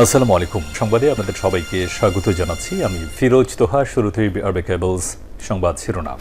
আসসালামু আলাইকুম। সংবাদে আপনাদের সবাইকে স্বাগত জানাচ্ছি। আমি ফিরোজ তোহা। শুরুতেই আরবে কেবলস সংবাদ শিরোনাম।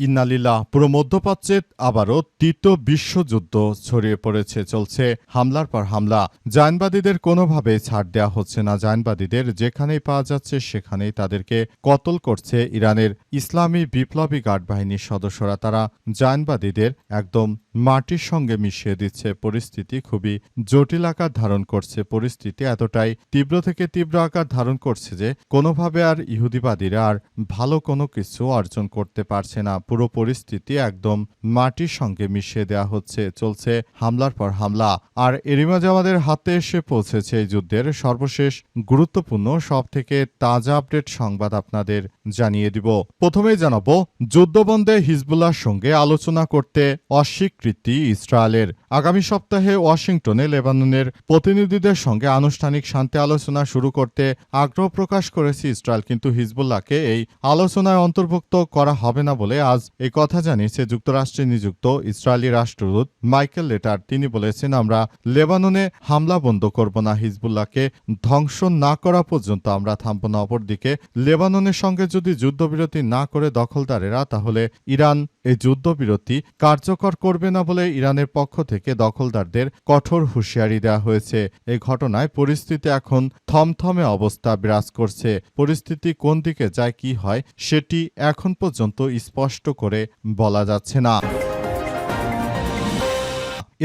ইন্নালিল্লাহ। পুরো মধ্যপ্রাচ্যে আবারও তৃতীয় বিশ্বযুদ্ধ ছড়িয়ে পড়েছে। চলছে হামলার পর হামলা। জায়নবাদীদের কোনোভাবেই ছাড় দেওয়া হচ্ছে না। জায়নবাদীদের যেখানেই পাওয়া যাচ্ছে সেখানেই তাদেরকে কতল করছে ইরানের ইসলামী বিপ্লবী গার্ড বাহিনীর সদস্যরা। তারা জায়নবাদীদের একদম মাটির সঙ্গে মিশিয়ে দিচ্ছে। পরিস্থিতি খুবই জটিল আকার ধারণ করছে। পরিস্থিতি এতটাই তীব্র থেকে তীব্র আকার ধারণ করছে যে কোনোভাবে আর ইহুদিবাদীরা আর ভালো কোনো কিছু অর্জন করতে পারছে না। পুরো পরিস্থিতি একদম মাটির সঙ্গে মিশিয়ে দেওয়া হচ্ছে। চলছে হামলার পর হামলা। আর এরই মাঝে আমাদের হাতে এসে পৌঁছেছে এই যুদ্ধের সর্বশেষ গুরুত্বপূর্ণ সব থেকে তাজা আপডেট সংবাদ আপনাদের জানিয়ে দিব। প্রথমেই জানাবো, যুদ্ধবন্ধে হিজবুল্লাহর সঙ্গে আলোচনা করতে অস্বীকৃতি ইসরায়েলের। আগামী সপ্তাহে ওয়াশিংটনে লেবাননের প্রতিনিধিদের সঙ্গে আনুষ্ঠানিক শান্তি আলোচনা শুরু করতে আগ্রহ প্রকাশ করেছে ইসরায়েল, কিন্তু হিজবুল্লাহকে এই আলোচনায় অন্তর্ভুক্ত করা হবে না বলে আজ এই কথা জানিয়েছে যুক্তরাষ্ট্রে নিযুক্ত ইসরায়েলি রাষ্ট্রদূত মাইকেল লেটার। তিনি বলেছেন, আমরা লেবাননে হামলা বন্ধ করব না, হিজবুল্লাহকে ধ্বংস না করা পর্যন্ত আমরা থামব না। অপরদিকে লেবাননের সঙ্গে যদি যুদ্ধবিরতি না করে দখলদারেরা, তাহলে ইরান এই যুদ্ধবিরতি কার্যকর করবে না বলে ইরানের পক্ষ থেকে দখলদারদের কঠোর হুঁশিয়ারি দেওয়া হয়েছে। এই ঘটনায় পরিস্থিতি এখন থমথমে অবস্থা বিরাজ করছে। পরিস্থিতি কোন দিকে যায়, কি হয়, সেটি এখন পর্যন্ত স্পষ্ট করে বলা যাচ্ছে না।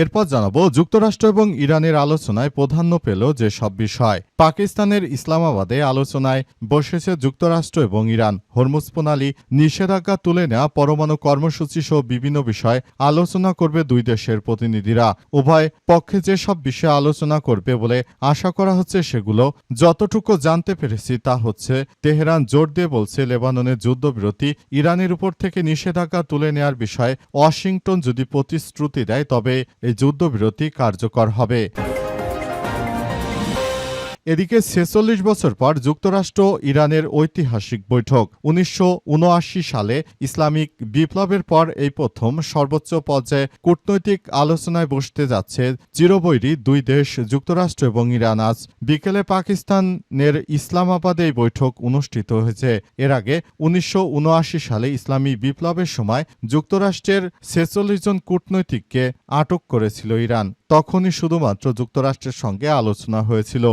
এরপর জানাবো, যুক্তরাষ্ট্র এবং ইরানের আলোচনায় প্রাধান্য পেল যে সব বিষয়। পাকিস্তানের ইসলামাবাদে আলোচনায় বসেছে যুক্তরাষ্ট্র এবং ইরান। হরমুজ প্রণালী নিষেধাজ্ঞা তুলে নেওয়া, পরমাণু কর্মসূচি সহ বিভিন্ন বিষয় আলোচনা করবে দুই দেশের প্রতিনিধিরা। উভয় পক্ষে যেসব বিষয়ে আলোচনা করবে বলে আশা করা হচ্ছে, সেগুলো যতটুকু জানতে পেরেছি তা হচ্ছে, তেহরান জোর দিয়ে বলছে লেবাননের যুদ্ধবিরতি, ইরানের উপর থেকে নিষেধাজ্ঞা তুলে নেওয়ার বিষয়ে ওয়াশিংটন যদি প্রতিশ্রুতি দেয় তবে এই যুদ্ধবিরতি কার্যকর হবে। এদিকে ৪৬ বছর পর যুক্তরাষ্ট্র ইরানের ঐতিহাসিক বৈঠক। ১৯৭৯ সালে ইসলামিক বিপ্লবের পর এই প্রথম সর্বোচ্চ পর্যায়ে কূটনৈতিক আলোচনায় বসতে যাচ্ছে চিরবৈরী দুই দেশ যুক্তরাষ্ট্র এবং ইরান। আজ বিকেলে পাকিস্তানের ইসলামাবাদে এই বৈঠক অনুষ্ঠিত হয়েছে। এর আগে ১৯৭৯ সালে ইসলামী বিপ্লবের সময় যুক্তরাষ্ট্রের ৪৬ জন কূটনৈতিককে আটক করেছিল ইরান। তখনই শুধুমাত্র যুক্তরাষ্ট্রের সঙ্গে আলোচনা হয়েছিল।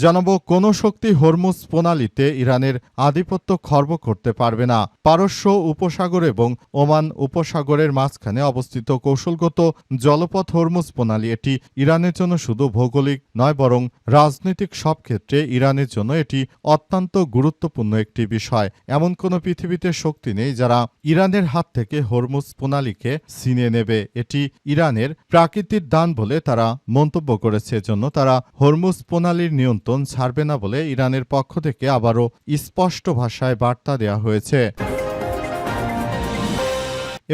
জানাবো, কোন শক্তি হরমুজ প্রণালীতে ইরানের আধিপত্য খর্ব করতে পারবে না। পারস্য উপসাগর এবং ওমান উপসাগরের মাঝখানে অবস্থিত কৌশলগত জলপথ হরমুজ প্রণালী, এটি ইরানের জন্য শুধু ভৌগোলিক নয় বরং রাজনৈতিক সব ক্ষেত্রে ইরানের জন্য এটি অত্যন্ত গুরুত্বপূর্ণ একটি বিষয়। এমন কোনো পৃথিবীতে শক্তি নেই যারা ইরানের হাত থেকে হরমুজ প্রণালীকে ছিনিয়ে নেবে। এটি ইরানের প্রাকৃতিক দান বলে তারা মন্তব্য করেছে। এজন্য তারা হরমুজ প্রণালীর নিয়ন্ত্রণ ছাড়বে না বলে ইরানের পক্ষ থেকে আবারও স্পষ্ট ভাষায় বার্তা দেওয়া হয়েছে।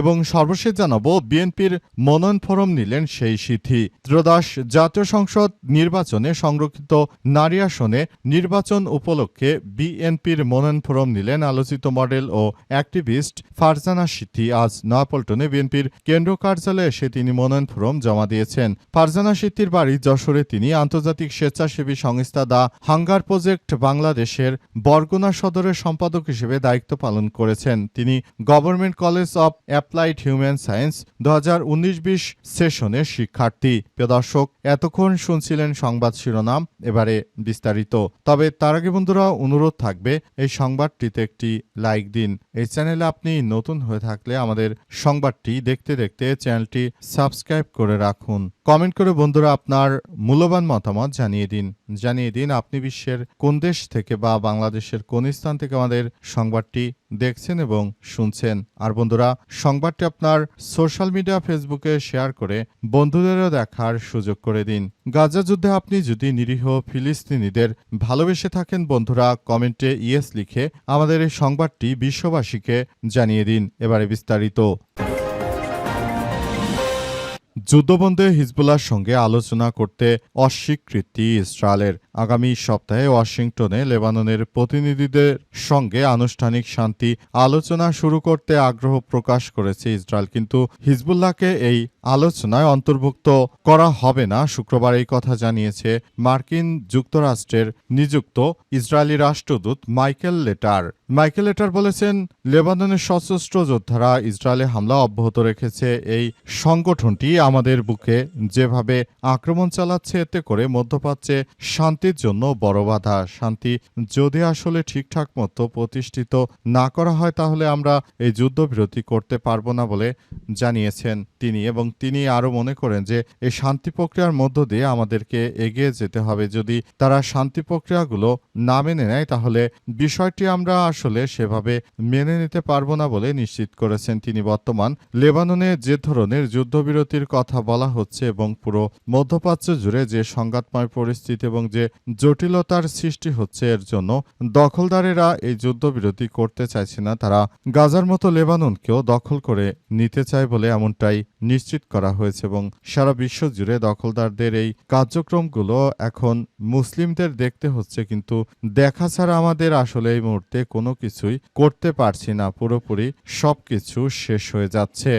এবং সর্বশেষ জানাবো, বিএনপির মনোনয়ন ফরম নিলেন সেই সিথি। ত্রয়োদশ জাতীয় সংসদ নির্বাচনে সংরক্ষিত নারী আসনে নির্বাচন উপলক্ষে বিএনপির মনোনয়ন ফরম নিলেন আলোচিত মডেল ও অ্যাক্টিভিস্ট ফারজানা সিথি। আজ নয়াপল্টনে বিএনপির কেন্দ্রীয় কার্যালয়ে এসে তিনি মনোনয়ন ফরম জমা দিয়েছেন। ফারজানা সিথির বাড়ি যশোরে। তিনি আন্তর্জাতিক স্বেচ্ছাসেবী সংস্থা দ্য হাঙ্গার প্রজেক্ট বাংলাদেশের বরগুনা সদরের সম্পাদক হিসেবে দায়িত্ব পালন করেছেন। তিনি government college of applied human science ২০১৯-২০ সেশনের শিক্ষার্থী। প্রিয় দর্শক, এতক্ষণ শুনছিলেন সংবাদ শিরোনাম, এবারে বিস্তারিত। তবে তার আগে বন্ধুরা, অনুরোধ থাকবে এই সংবাদটিতে একটি লাইক দিন। এই চ্যানেলে আপনি নতুন হয়ে থাকলে আমাদের সংবাদটি দেখতে দেখতে চ্যানেলটি সাবস্ক্রাইব করে রাখুন। কমেন্ট করে বন্ধুরা আপনার মূল্যবান মতামত জানিয়ে দিন আপনি বিশ্বের কোন দেশ থেকে বা বাংলাদেশের কোন স্থান থেকে আমাদের সংবাদটি দেখছেন এবং শুনছেন। আর বন্ধুরা, সংবাদটি আপনার সোশ্যাল মিডিয়া ফেসবুকে শেয়ার করে বন্ধুদেরও দেখার সুযোগ করে দিন। গাজা যুদ্ধে আপনি যদি নিরীহ ফিলিস্তিনিদের ভালোবেসে থাকেন, বন্ধুরা কমেন্টে ইয়েস লিখে আমাদের এই সংবাদটি বিশ্ববাসীকে জানিয়ে দিন। এবারে বিস্তারিত। যুদ্ধবন্ধে হিজবুল্লাহর সঙ্গে আলোচনা করতে অস্বীকৃতি ইসরায়েলের। আগামী সপ্তাহে ওয়াশিংটনে লেবাননের প্রতিনিধিদের সঙ্গে আনুষ্ঠানিক শান্তি আলোচনা শুরু করতে আগ্রহ প্রকাশ করেছে ইসরায়েল, কিন্তু হিজবুল্লাহকে এই আলোচনায় অন্তর্ভুক্ত করা হবে না। শুক্রবার এই কথা জানিয়েছে মার্কিন যুক্তরাষ্ট্রের নিযুক্ত ইসরায়েলি রাষ্ট্রদূত মাইকেল লেটার। মাইকেল লেটার বলেছেন, লেবাননের সশস্ত্র যোদ্ধারা ইসরায়েলে হামলা অব্যাহত রেখেছে। এই সংগঠনটি আমাদের বুকে যেভাবে আক্রমণ চালাচ্ছে, এতে করে মধ্যপ্রাচ্যে শান্তির জন্য বড় বাধা। শান্তি যদি আসলে ঠিকঠাক মতো প্রতিষ্ঠিত না করা হয়, তাহলে আমরা এই যুদ্ধবিরতি করতে পারবো না বলে জানিয়েছেন তিনি। এবং তিনি আরও মনে করেন যে এই শান্তি প্রক্রিয়ার মধ্য দিয়ে আমাদেরকে এগিয়ে যেতে হবে। যদি তারা শান্তি প্রক্রিয়াগুলো না মেনে নেয়, তাহলে বিষয়টি আমরা আসলে সেভাবে মেনে নিতে পারবো না বলে নিশ্চিত করেছেন তিনি। বর্তমান লেবাননে যে ধরনের যুদ্ধবিরতির কথা বলা হচ্ছে এবং পুরো মধ্যপ্রাচ্য জুড়ে যে সংঘাতময় পরিস্থিতি এবং যে জটিলতার সৃষ্টি হচ্ছে, এর জন্য দখলদারেরা এই যুদ্ধবিরতি করতে চাইছে না। তারা গাজার মতো লেবাননকেও দখল করে নিতে চায় বলে এমনটাই নিশ্চিত করা হয়েছে। এবং সারা বিশ্ব জুড়ে দখলদারদের এই কার্যক্রমগুলো এখন মুসলিমদের দেখতে হচ্ছে, কিন্তু দেখা ছাড়া আমাদের আসলে এই মুহূর্তে কোনো কিছুই করতে পারছি না। পুরোপুরি সবকিছু শেষ হয়ে যাচ্ছে।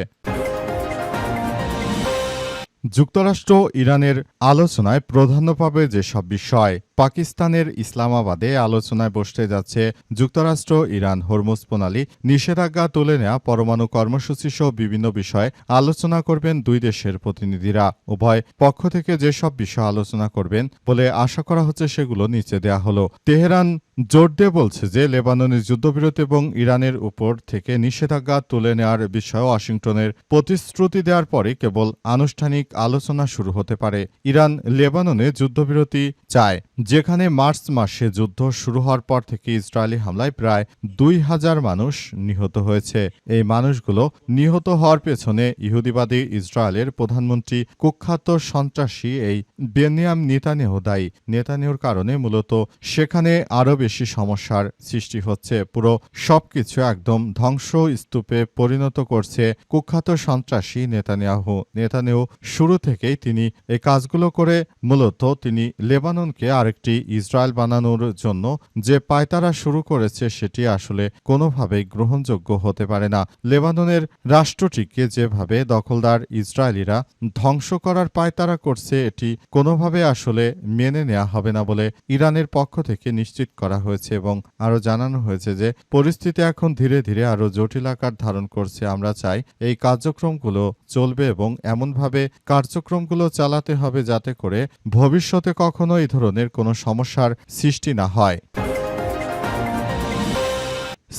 যুক্তরাষ্ট্র ইরানের আলোচনায় প্রাধান্য পাবে যেসব বিষয়। পাকিস্তানের ইসলামাবাদে আলোচনায় বসতে যাচ্ছে যুক্তরাষ্ট্র ইরান। হরমুজ প্রণালী নিষেধাজ্ঞা তুলে নেওয়া, পরমাণু কর্মসূচি সহ বিভিন্ন বিষয়ে আলোচনা করবেন দুই দেশের প্রতিনিধিরা। উভয় পক্ষ থেকে যেসব বিষয় আলোচনা করবেন বলে আশা করা হচ্ছে, সেগুলো নিচে দেয়া হলো। তেহরান জোর দিয়ে বলছে যে লেবাননের যুদ্ধবিরতি এবং ইরানের উপর থেকে নিষেধাজ্ঞা তুলে নেওয়ার বিষয়ে ওয়াশিংটনের প্রতিশ্রুতি দেওয়ার পরে কেবল আনুষ্ঠানিক আলোচনা শুরু হতে পারে। ইরান লেবাননে যুদ্ধবিরতি চায়, যেখানে মার্চ মাসে যুদ্ধ শুরু হওয়ার পর থেকে ইসরায়েলি হামলায় প্রায় ২,০০০ মানুষ নিহত হয়েছে। এই মানুষগুলো নিহত হওয়ার পেছনে ইহুদিবাদী ইসরায়েলের প্রধানমন্ত্রী কুখ্যাত সন্ত্রাসী এই বেনিয়াম নেতানিয়াহু দায়ী। নেতানিয়াহুর কারণে মূলত সেখানে আরও বেশি সমস্যার সৃষ্টি হচ্ছে। পুরো সবকিছু একদম ধ্বংসস্তূপে পরিণত করছে কুখ্যাত সন্ত্রাসী নেতানিয়াহু। নেতানিয়াহু শুরু থেকেই তিনি এই কাজগুলো করে মূলত তিনি লেবাননকে আরেকটি ইসরায়েল বানানোর জন্য যে পায়তারা শুরু করেছে, সেটি আসলে কোনোভাবেই গ্রহণযোগ্য হতে পারে না। লেবাননের রাষ্ট্রটিকে যেভাবে দখলদার ইসরায়েলিরা ধ্বংস করার পায়তারা করছে, এটি কোনোভাবে আসলে মেনে নেওয়া হবে না বলে ইরানের পক্ষ থেকে নিশ্চিত করা হয়েছে। এবং আরও জানানো হয়েছে যে পরিস্থিতি এখন ধীরে ধীরে আরও জটিল আকার ধারণ করছে। আমরা চাই এই কার্যক্রমগুলো চলবে এবং এমনভাবে কার্যক্রমগুলো চালাতে হবে যাতে করে ভবিষ্যতে কখনো এই ধরনের কোনো সমস্যার সৃষ্টি না হয়।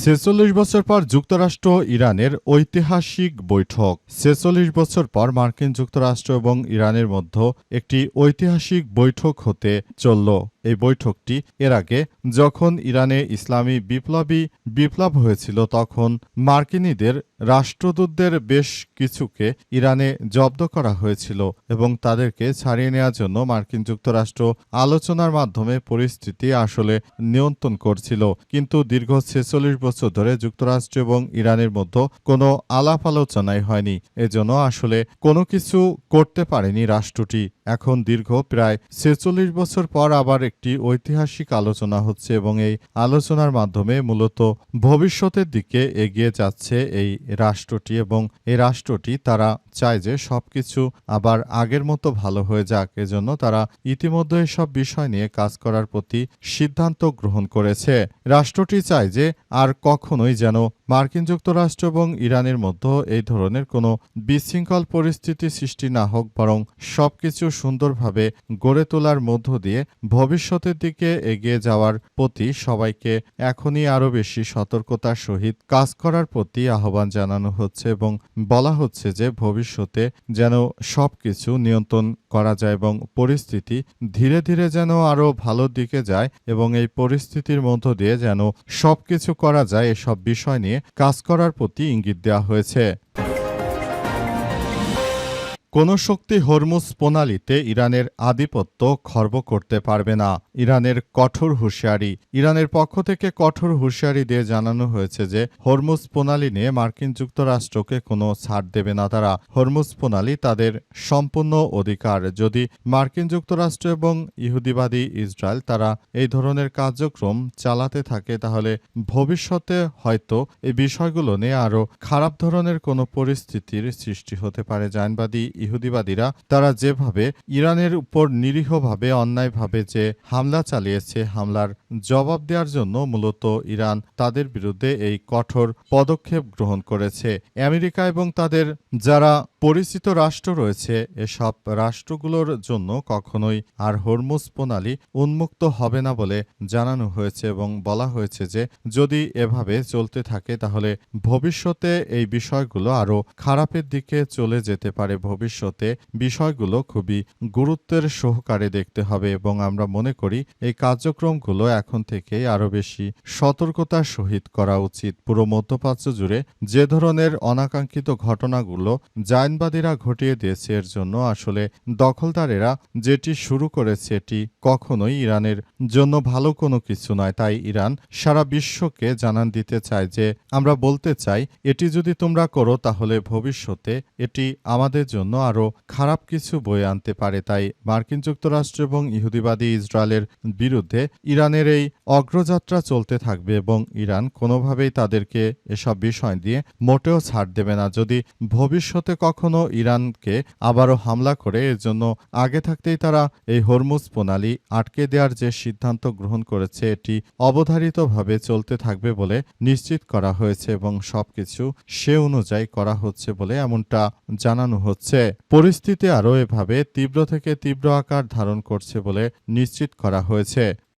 ৪৬ বছর পর যুক্তরাষ্ট্র ইরানের ঐতিহাসিক বৈঠক। ৪৬ বছর পর মার্কিন যুক্তরাষ্ট্র এবং ইরানের মধ্যে একটি ঐতিহাসিক বৈঠক হতে চলল। এই বৈঠকটি এর আগে যখন ইরানে ইসলামী বিপ্লব হয়েছিল, তখন মার্কিনীদের রাষ্ট্রদূতদের বেশ কিছুকে ইরানে জব্দ করা হয়েছিল এবং তাদেরকে ছাড়িয়ে নেওয়ার জন্য মার্কিন যুক্তরাষ্ট্র আলোচনার মাধ্যমে পরিস্থিতি আসলে নিয়ন্ত্রণ করছিল। কিন্তু দীর্ঘ ৪৬ বছর ধরে যুক্তরাষ্ট্র এবং ইরানের মধ্যে কোনো আলাপ আলোচনাই হয়নি। এজন্য আসলে কোনো কিছু করতে পারেনি রাষ্ট্রটি। এখন দীর্ঘ প্রায় ৪৬ বছর পর আবার একটি ঐতিহাসিক আলোচনা হচ্ছে এবং এই আলোচনার মাধ্যমে মূলত ভবিষ্যতের দিকে এগিয়ে যাচ্ছে এই রাষ্ট্রটি। এবং এই রাষ্ট্রটি তারা চায় যে সবকিছু আবার আগের মতো ভালো হয়ে যাক। এজন্য তারা ইতিমধ্যে সব বিষয় নিয়ে কাজ করার প্রতি সিদ্ধান্ত গ্রহণ করেছে। রাষ্ট্রটি চায় যে আর কখনোই যেন মার্কিন যুক্তরাষ্ট্র এবং ইরানের মধ্যে এই ধরনের কোনো বিশৃঙ্খল পরিস্থিতি সৃষ্টি না হোক, বরং সবকিছু সুন্দরভাবে গড়ে তোলার মধ্য দিয়ে ভবিষ্যতের দিকে এগিয়ে যাওয়ার প্রতি সবাইকে এখনই আরও বেশি সতর্কতার সহিত কাজ করার প্রতি আহ্বান জানানো হচ্ছে এবং বলা হচ্ছে যে ভবিষ্যতে যেন সবকিছু নিয়ন্ত্রণ করা যায় এবং পরিস্থিতি ধীরে ধীরে যেন আরও ভালো দিকে যায় এবং এই পরিস্থিতির মধ্য দিয়ে যেন সবকিছু করা যায়, এসব বিষয় নিয়ে কাজ করার প্রতি ইঙ্গিত দেওয়া হয়েছে। কোনো শক্তি হরমুজ প্রণালীতে ইরানের আধিপত্য খর্ব করতে পারবে না। ইরানের কঠোর হুঁশিয়ারি। ইরানের পক্ষ থেকে কঠোর হুঁশিয়ারি দিয়ে জানানো হয়েছে যে হরমুজ প্রণালী নিয়ে মার্কিন যুক্তরাষ্ট্রকে কোনো ছাড় দেবে না তারা। হরমুজ প্রণালী তাদের সম্পূর্ণ অধিকার। যদি মার্কিন যুক্তরাষ্ট্র এবং ইহুদিবাদী ইসরায়েল তারা এই ধরনের কার্যক্রম চালাতে থাকে তাহলে ভবিষ্যতে হয়তো এই বিষয়গুলো নিয়ে আরও খারাপ ধরনের কোনো পরিস্থিতির সৃষ্টি হতে পারে। জায়নবাদী ইহুদিবাদীরা তারা যেভাবে ইরানের উপর নিরীহভাবে অন্যায়ভাবে যে হামলা চালিয়েছে, হামলার জবাব দেওয়ার জন্য মূলত ইরান তাদের বিরুদ্ধে এই কঠোর পদক্ষেপ গ্রহণ করেছে। আমেরিকা এবং তাদের যারা পরিচিত রাষ্ট্র রয়েছে এসব রাষ্ট্রগুলোর জন্য কখনোই আর হরমুজ প্রণালী উন্মুক্ত হবে না বলে জানানো হয়েছে এবং বলা হয়েছে যে যদি এভাবে চলতে থাকে তাহলে ভবিষ্যতে এই বিষয়গুলো আরও খারাপের দিকে চলে যেতে পারে। ভবিষ্যতে বিষয়গুলো খুবই গুরুত্বের সহকারে দেখতে হবে এবং আমরা মনে করি এই কার্যক্রমগুলো এখন থেকেই আরও বেশি সতর্কতার সহিত করা উচিত। পুরো মধ্যপ্রাচ্য জুড়ে যে ধরনের অনাকাঙ্ক্ষিত ঘটনাগুলো জায়নবাদীরা ঘটিয়ে দিয়েছে এর জন্য আসলে দখলদারেরা যেটি শুরু করেছে এটি কখনোই ইরানের জন্য ভালো কোনো কিছু নয়। তাই ইরান সারা বিশ্বকে জানান দিতে চায় যে আমরা বলতে চাই এটি যদি তোমরা করো তাহলে ভবিষ্যতে এটি আমাদের জন্য আরও খারাপ কিছু বয়ে আনতে পারে। তাই মার্কিন যুক্তরাষ্ট্র এবং ইহুদিবাদী ইসরায়েলের বিরুদ্ধে ইরানের এই অগ্রযাত্রা চলতে থাকবে এবং ইরান কোনোভাবেই তাদেরকে এসব বিষয় দিয়ে মোটেও ছাড় দেবে না। যদি ভবিষ্যতে কখনো ইরানকে আবারও হামলা করে এর জন্য আগে থাকতেই তারা এই হরমুজ প্রণালী আটকে দেওয়ার যে সিদ্ধান্ত গ্রহণ করেছে এটি অবধারিতভাবে চলতে থাকবে বলে নিশ্চিত করা হয়েছে এবং সবকিছু সে অনুযায়ী করা হচ্ছে বলে এমনটা জানানো হচ্ছে। পরিস্থিতি আরও এভাবে তীব্র থেকে তীব্র আকার ধারণ করছে বলে নিশ্চিত করা হয়েছে।